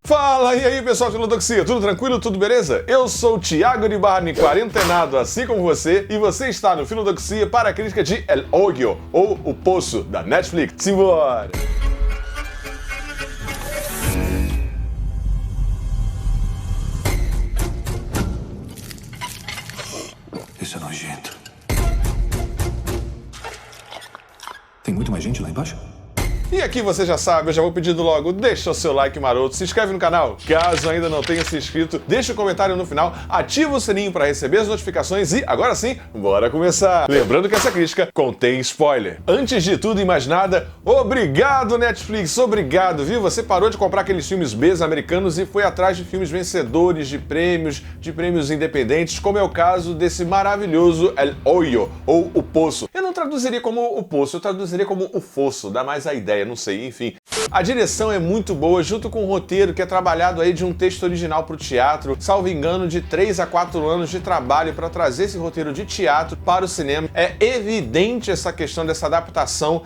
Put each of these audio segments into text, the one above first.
Fala, e aí pessoal de Filodoxia, tudo tranquilo, tudo beleza? Eu sou o Thiago de Barney, quarentenado assim como você, e você está no Filodoxia para a crítica de El Hoyo, ou O Poço, da Netflix. Simbora! Isso é nojento. Tem muito mais gente lá embaixo? E aqui você já sabe, eu já vou pedindo logo, deixa o seu like maroto, se inscreve no canal, caso ainda não tenha se inscrito, deixa o comentário no final, ativa o sininho para receber as notificações e, agora sim, bora começar! Lembrando que essa crítica contém spoiler. Antes de tudo e mais nada, obrigado Netflix, obrigado, viu? Você parou de comprar aqueles filmes Bs americanos e foi atrás de filmes vencedores de prêmios independentes, como é o caso desse maravilhoso El Hoyo, ou O Poço. Eu não traduziria como O Poço, eu traduziria como O Fosso, dá mais a ideia. Não sei, enfim. A direção é muito boa, junto com o roteiro que é trabalhado aí de um texto original para o teatro, salvo engano de 3 a 4 anos de trabalho para trazer esse roteiro de teatro para o cinema. É evidente essa questão dessa adaptação,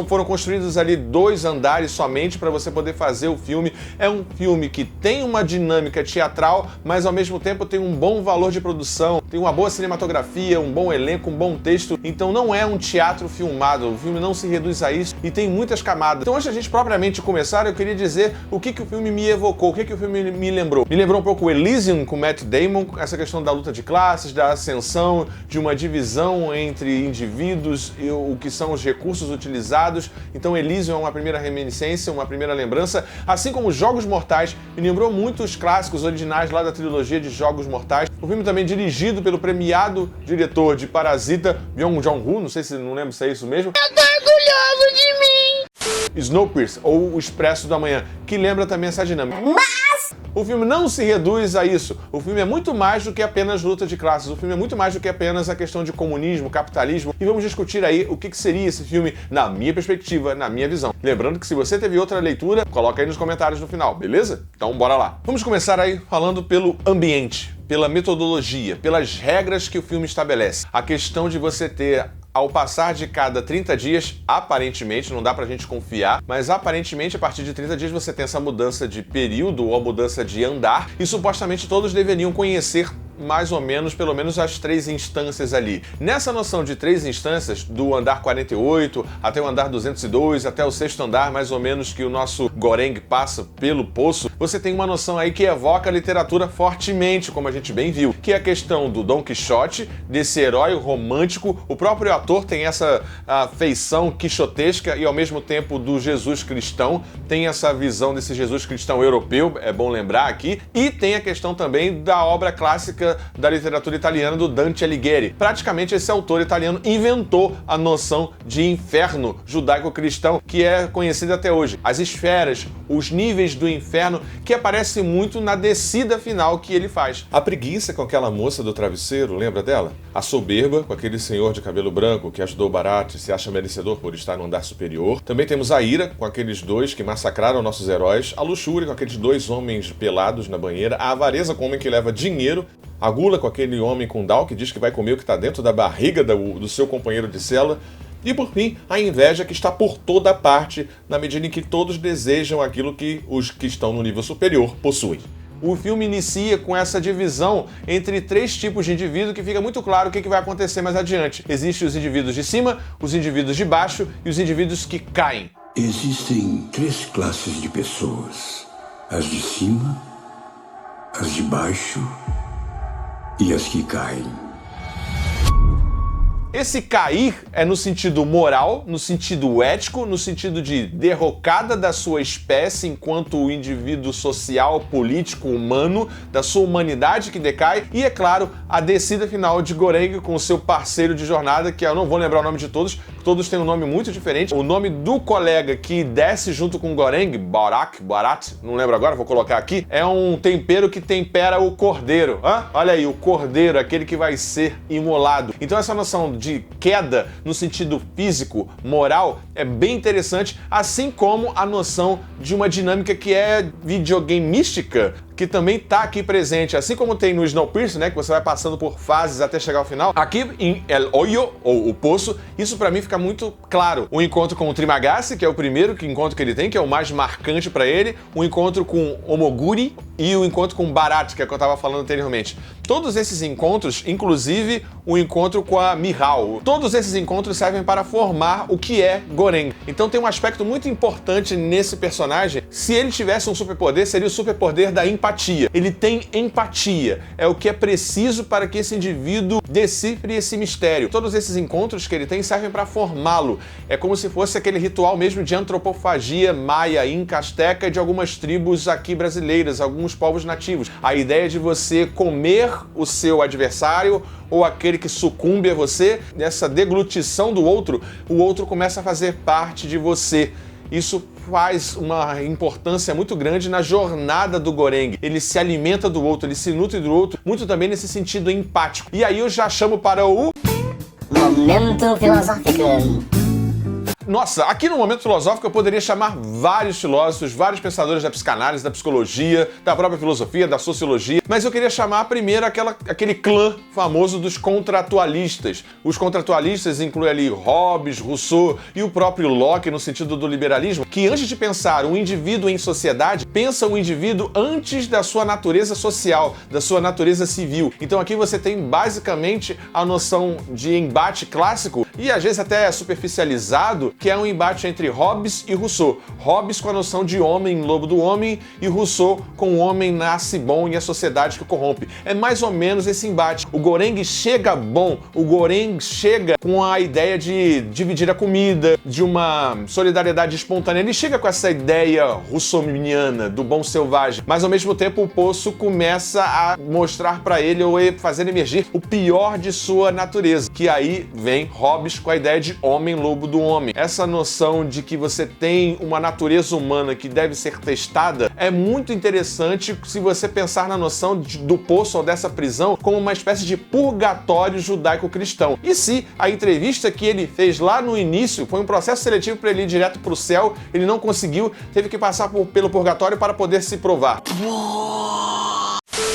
foram construídos ali 2 andares somente para você poder fazer o filme. É um filme que tem uma dinâmica teatral, mas ao mesmo tempo tem um bom valor de produção, tem uma boa cinematografia, um bom elenco, um bom texto, então não é um teatro filmado, o filme não se reduz a isso e tem muitas camadas. Então antes de a gente propriamente começar, eu queria dizer o que o filme me evocou, o que o filme me lembrou. Me lembrou um pouco o Elysium com Matt Damon, essa questão da luta de classes, da ascensão, de uma divisão entre indivíduos e o que são os recursos utilizados. Então Elysium é uma primeira reminiscência, uma primeira lembrança, assim como Jogos Mortais, me lembrou muito os clássicos originais lá da trilogia de Jogos Mortais. O filme também dirigido pelo premiado diretor de Parasita, Bong Joon-ho, não lembro se é isso mesmo. Eu tô orgulhoso de mim! Snowpiercer, ou O Expresso da Manhã, que lembra também essa dinâmica. Mas o filme não se reduz a isso. O filme é muito mais do que apenas luta de classes. O filme é muito mais do que apenas a questão de comunismo, capitalismo. E vamos discutir aí o que seria esse filme na minha perspectiva, na minha visão. Lembrando que se você teve outra leitura, coloca aí nos comentários no final, beleza? Então bora lá. Vamos começar aí falando pelo ambiente, pela metodologia, pelas regras que o filme estabelece. A questão de você ter, ao passar de cada 30 dias, aparentemente, não dá pra gente confiar, mas aparentemente a partir de 30 dias você tem essa mudança de período ou a mudança de andar e supostamente todos deveriam conhecer mais ou menos, pelo menos as 3 instâncias ali. Nessa noção de 3 instâncias, do andar 48 até o andar 202, até o 6º andar, mais ou menos, que o nosso Goreng passa pelo poço, você tem uma noção aí que evoca a literatura fortemente, como a gente bem viu, que é a questão do Dom Quixote, desse herói romântico. O próprio ator tem essa feição quixotesca e ao mesmo tempo do Jesus cristão, tem essa visão desse Jesus cristão europeu, é bom lembrar aqui, e tem a questão também da obra clássica da literatura italiana do Dante Alighieri. Praticamente esse autor italiano inventou a noção de inferno judaico-cristão, que é conhecida até hoje. As esferas, os níveis do inferno, que aparece muito na descida final que ele faz. A preguiça com aquela moça do travesseiro, lembra dela? A soberba com aquele senhor de cabelo branco que ajudou Bharat e se acha merecedor por estar no andar superior. Também temos a ira com aqueles 2 que massacraram nossos heróis. A luxúria com aqueles 2 homens pelados na banheira. A avareza com o homem que leva dinheiro. A gula com aquele homem com Down que diz que vai comer o que está dentro da barriga do seu companheiro de cela. E por fim, a inveja que está por toda parte, na medida em que todos desejam aquilo que os que estão no nível superior possuem. O filme inicia com essa divisão entre 3 tipos de indivíduo que fica muito claro o que vai acontecer mais adiante. Existem os indivíduos de cima, os indivíduos de baixo e os indivíduos que caem. Existem 3 classes de pessoas: as de cima, as de baixo e as que caem. Esse cair é no sentido moral, no sentido ético, no sentido de derrocada da sua espécie enquanto indivíduo social, político, humano, da sua humanidade que decai, e é claro, a descida final de Goreng com o seu parceiro de jornada, que eu não vou lembrar o nome de todos têm um nome muito diferente. O nome do colega que desce junto com Goreng, Barat, não lembro agora, vou colocar aqui, é um tempero que tempera o cordeiro. Olha aí, o cordeiro, aquele que vai ser imolado. Então essa noção de queda no sentido físico, moral, é bem interessante, assim como a noção de uma dinâmica que é videogame mística, que também tá aqui presente, assim como tem no Snowpiercer, né, que você vai passando por fases até chegar ao final. Aqui em El Hoyo, ou o Poço, isso pra mim fica muito claro. O encontro com o Trimagasi, que é o primeiro encontro que ele tem, que é o mais marcante pra ele, o encontro com Omoguri e o encontro com Barat, que é o que eu tava falando anteriormente. Todos esses encontros, inclusive o encontro com a Mihao, todos esses encontros servem para formar o que é Goreng. Então tem um aspecto muito importante nesse personagem. Se ele tivesse um superpoder, seria o superpoder da empatia. Ele tem empatia. É o que é preciso para que esse indivíduo decifre esse mistério. Todos esses encontros que ele tem servem para formá-lo. É como se fosse aquele ritual mesmo de antropofagia maia, inca, asteca de algumas tribos aqui brasileiras, alguns povos nativos. A ideia de você comer o seu adversário ou aquele que sucumbe a você, nessa deglutição do outro, o outro começa a fazer parte de você. Isso faz uma importância muito grande na jornada do Goreng. Ele se alimenta do outro, ele se nutre do outro, muito também nesse sentido empático. E aí eu já chamo para o... Momento Filosófico. Nossa, aqui no Momento Filosófico eu poderia chamar vários filósofos, vários pensadores da psicanálise, da psicologia, da própria filosofia, da sociologia, mas eu queria chamar primeiro aquele clã famoso dos contratualistas. Os contratualistas incluem ali Hobbes, Rousseau e o próprio Locke no sentido do liberalismo, que antes de pensar um indivíduo em sociedade, pensa o indivíduo antes da sua natureza social, da sua natureza civil. Então aqui você tem basicamente a noção de embate clássico e às vezes até superficializado, que é um embate entre Hobbes e Rousseau. Hobbes com a noção de homem, lobo do homem, e Rousseau com o homem nasce bom e a sociedade que o corrompe. É mais ou menos esse embate. O Goreng chega bom, o Goreng chega com a ideia de dividir a comida, de uma solidariedade espontânea. Ele chega com essa ideia russominiana, do bom selvagem, mas ao mesmo tempo o Poço começa a mostrar para ele, ou fazer emergir, o pior de sua natureza, que aí vem Hobbes com a ideia de homem, lobo do homem. Essa noção de que você tem uma natureza humana que deve ser testada é muito interessante se você pensar na noção do Poço ou dessa prisão como uma espécie de purgatório judaico-cristão. E se a entrevista que ele fez lá no início foi um processo seletivo para ele ir direto para o céu, ele não conseguiu, teve que passar pelo purgatório para poder se provar.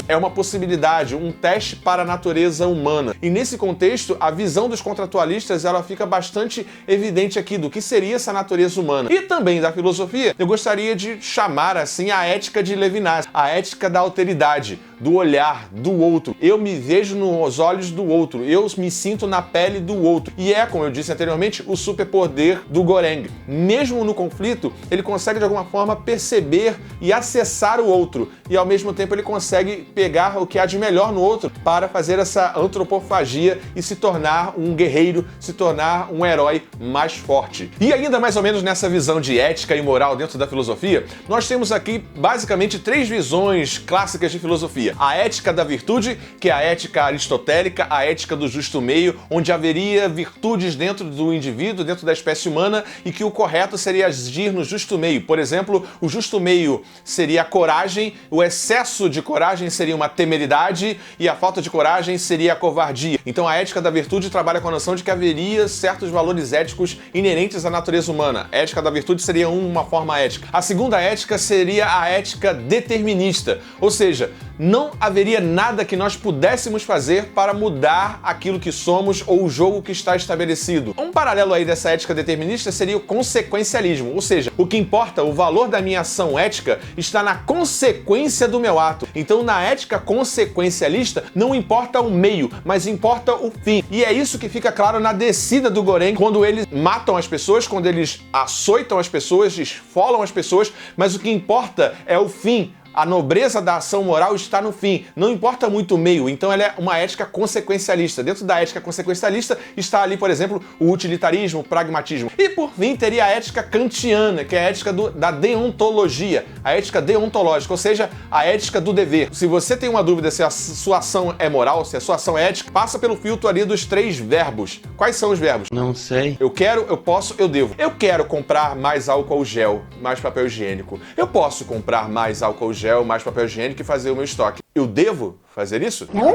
É uma possibilidade, um teste para a natureza humana. E nesse contexto, a visão dos contratualistas ela fica bastante evidente aqui do que seria essa natureza humana. E também da filosofia, eu gostaria de chamar assim a ética de Levinas, a ética da alteridade, do olhar do outro. Eu me vejo nos olhos do outro, eu me sinto na pele do outro. E é, como eu disse anteriormente, o superpoder do Goreng. Mesmo no conflito, ele consegue de alguma forma perceber e acessar o outro. E ao mesmo tempo ele consegue pegar o que há de melhor no outro para fazer essa antropofagia e se tornar um guerreiro, se tornar um herói mais forte. E ainda mais ou menos nessa visão de ética e moral dentro da filosofia, nós temos aqui basicamente três visões clássicas de filosofia. A ética da virtude, que é a ética aristotélica, a ética do justo meio, onde haveria virtudes dentro do indivíduo, dentro da espécie humana, e que o correto seria agir no justo meio. Por exemplo, o justo meio seria a coragem, o excesso de coragem seria uma temeridade e a falta de coragem seria a covardia. Então a ética da virtude trabalha com a noção de que haveria certos valores éticos inerentes à natureza humana. A ética da virtude seria uma forma ética. A segunda ética seria a ética determinista, ou seja, não haveria nada que nós pudéssemos fazer para mudar aquilo que somos ou o jogo que está estabelecido. Um paralelo aí dessa ética determinista seria o consequencialismo, ou seja, o que importa, o valor da minha ação ética está na consequência do meu ato. Então, na ética consequencialista, não importa o meio, mas importa o fim. E é isso que fica claro na descida do Goreng, quando eles matam as pessoas, quando eles açoitam as pessoas, esfolam as pessoas, mas o que importa é o fim. A nobreza da ação moral está no fim, não importa muito o meio, então ela é uma ética consequencialista. Dentro da ética consequencialista está ali, por exemplo, o utilitarismo, o pragmatismo. E por fim teria a ética kantiana, que é a ética da deontologia, a ética deontológica, ou seja, a ética do dever. Se você tem uma dúvida se a sua ação é moral, se a sua ação é ética, passa pelo filtro ali dos três verbos. Quais são os verbos? Não sei. Eu quero, eu posso, eu devo. Eu quero comprar mais álcool gel, mais papel higiênico. Eu posso comprar mais álcool gel, mais papel higiênico e fazer o meu estoque. Eu devo fazer isso? Não.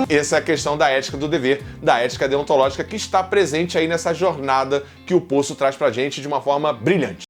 Essa é a questão da ética do dever, da ética deontológica que está presente aí nessa jornada que o Poço traz pra gente de uma forma brilhante.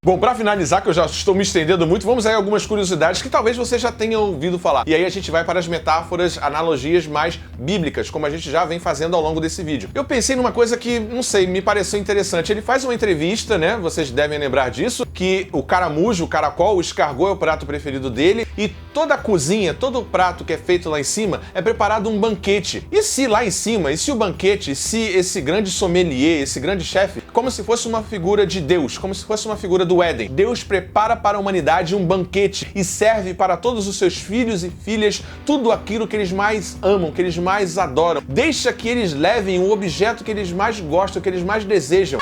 Bom, pra finalizar, que eu já estou me estendendo muito, vamos aí a algumas curiosidades que talvez você já tenha ouvido falar. E aí a gente vai para as metáforas, analogias mais bíblicas, como a gente já vem fazendo ao longo desse vídeo. Eu pensei numa coisa que, não sei, me pareceu interessante. Ele faz uma entrevista, né, vocês devem lembrar disso, que o caramujo, o caracol, o escargot é o prato preferido dele, e toda a cozinha, todo o prato que é feito lá em cima, é preparado um banquete. E se lá em cima, e se o banquete, se esse grande sommelier, esse grande chefe, como se fosse uma figura de Deus, como se fosse uma figura do Éden. Deus prepara para a humanidade um banquete e serve para todos os seus filhos e filhas tudo aquilo que eles mais amam, que eles mais adoram. Deixa que eles levem o objeto que eles mais gostam, que eles mais desejam.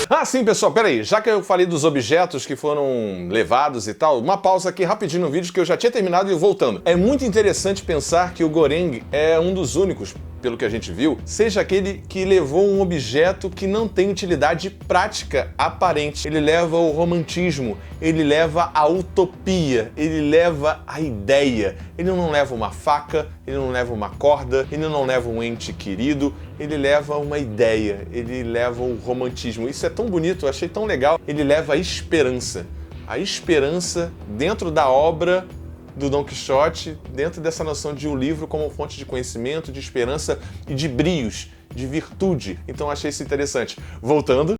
Ah, sim, pessoal, peraí. Já que eu falei dos objetos que foram levados e tal, uma pausa aqui rapidinho no vídeo que eu já tinha terminado e voltando. É muito interessante pensar que o Goreng é um dos únicos, pelo que a gente viu, seja aquele que levou um objeto que não tem utilidade prática aparente. Ele leva o romantismo, ele leva a utopia, ele leva a ideia. Ele não leva uma faca, ele não leva uma corda, ele não leva um ente querido, ele leva uma ideia, ele leva o romantismo. Isso é tão bonito, eu achei tão legal. Ele leva a esperança dentro da obra do Dom Quixote, dentro dessa noção de um livro como fonte de conhecimento, de esperança e de brios, de virtude. Então achei isso interessante. Voltando.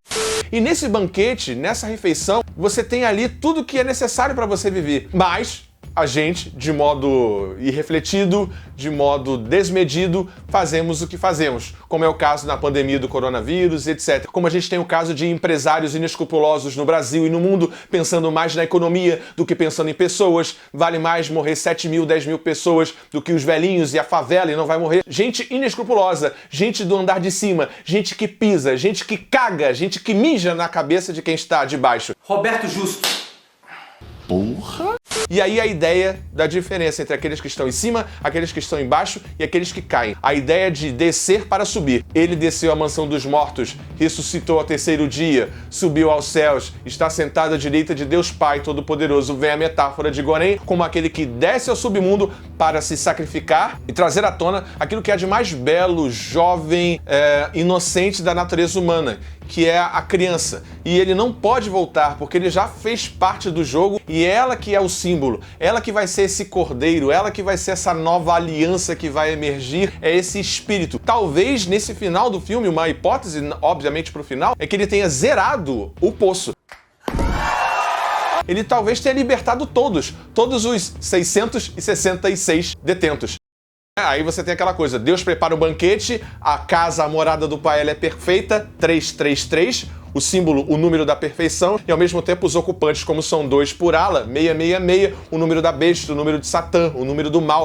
E nesse banquete, nessa refeição, você tem ali tudo que é necessário para você viver. Mas a gente, de modo irrefletido, de modo desmedido, fazemos o que fazemos, como é o caso na pandemia do coronavírus, etc. Como a gente tem o caso de empresários inescrupulosos no Brasil e no mundo, pensando mais na economia do que pensando em pessoas. Vale mais morrer 7 mil, 10 mil pessoas do que os velhinhos e a favela, e não vai morrer gente inescrupulosa, gente do andar de cima, gente que pisa, gente que caga, gente que mija na cabeça de quem está de baixo. Roberto Justo. Porra! E aí a ideia da diferença entre aqueles que estão em cima, aqueles que estão embaixo e aqueles que caem. A ideia de descer para subir. Ele desceu à mansão dos mortos, ressuscitou ao terceiro dia, subiu aos céus, está sentado à direita de Deus Pai Todo-Poderoso. Vem a metáfora de Goreng como aquele que desce ao submundo para se sacrificar e trazer à tona aquilo que é de mais belo, jovem, inocente da natureza humana, que é a criança. E ele não pode voltar, porque ele já fez parte do jogo e ela que é o símbolo, ela que vai ser esse cordeiro, ela que vai ser essa nova aliança que vai emergir, é esse espírito. Talvez nesse final do filme, uma hipótese, obviamente pro final, é que ele tenha zerado o poço. Ele talvez tenha libertado todos os 666 detentos. Aí você tem aquela coisa, Deus prepara o banquete, a casa, a morada do Pai, ela é perfeita, 333, o símbolo, o número da perfeição, e ao mesmo tempo os ocupantes, como são 2 por ala, 666, o número da besta, o número de Satã, o número do mal.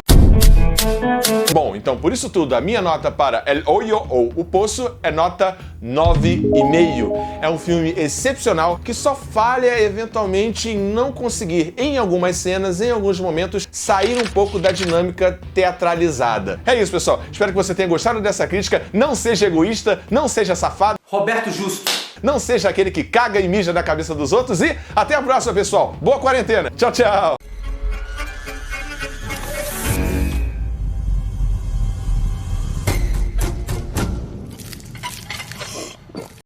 Bom, então por isso tudo, a minha nota para El Hoyo, ou O Poço, é nota 9,5. É um filme excepcional que só falha eventualmente em não conseguir, em algumas cenas, em alguns momentos, sair um pouco da dinâmica teatralizada. É isso, pessoal. Espero que você tenha gostado dessa crítica. Não seja egoísta, não seja safado. Roberto Justo. Não seja aquele que caga e mija na cabeça dos outros. E até a próxima, pessoal. Boa quarentena. Tchau, tchau.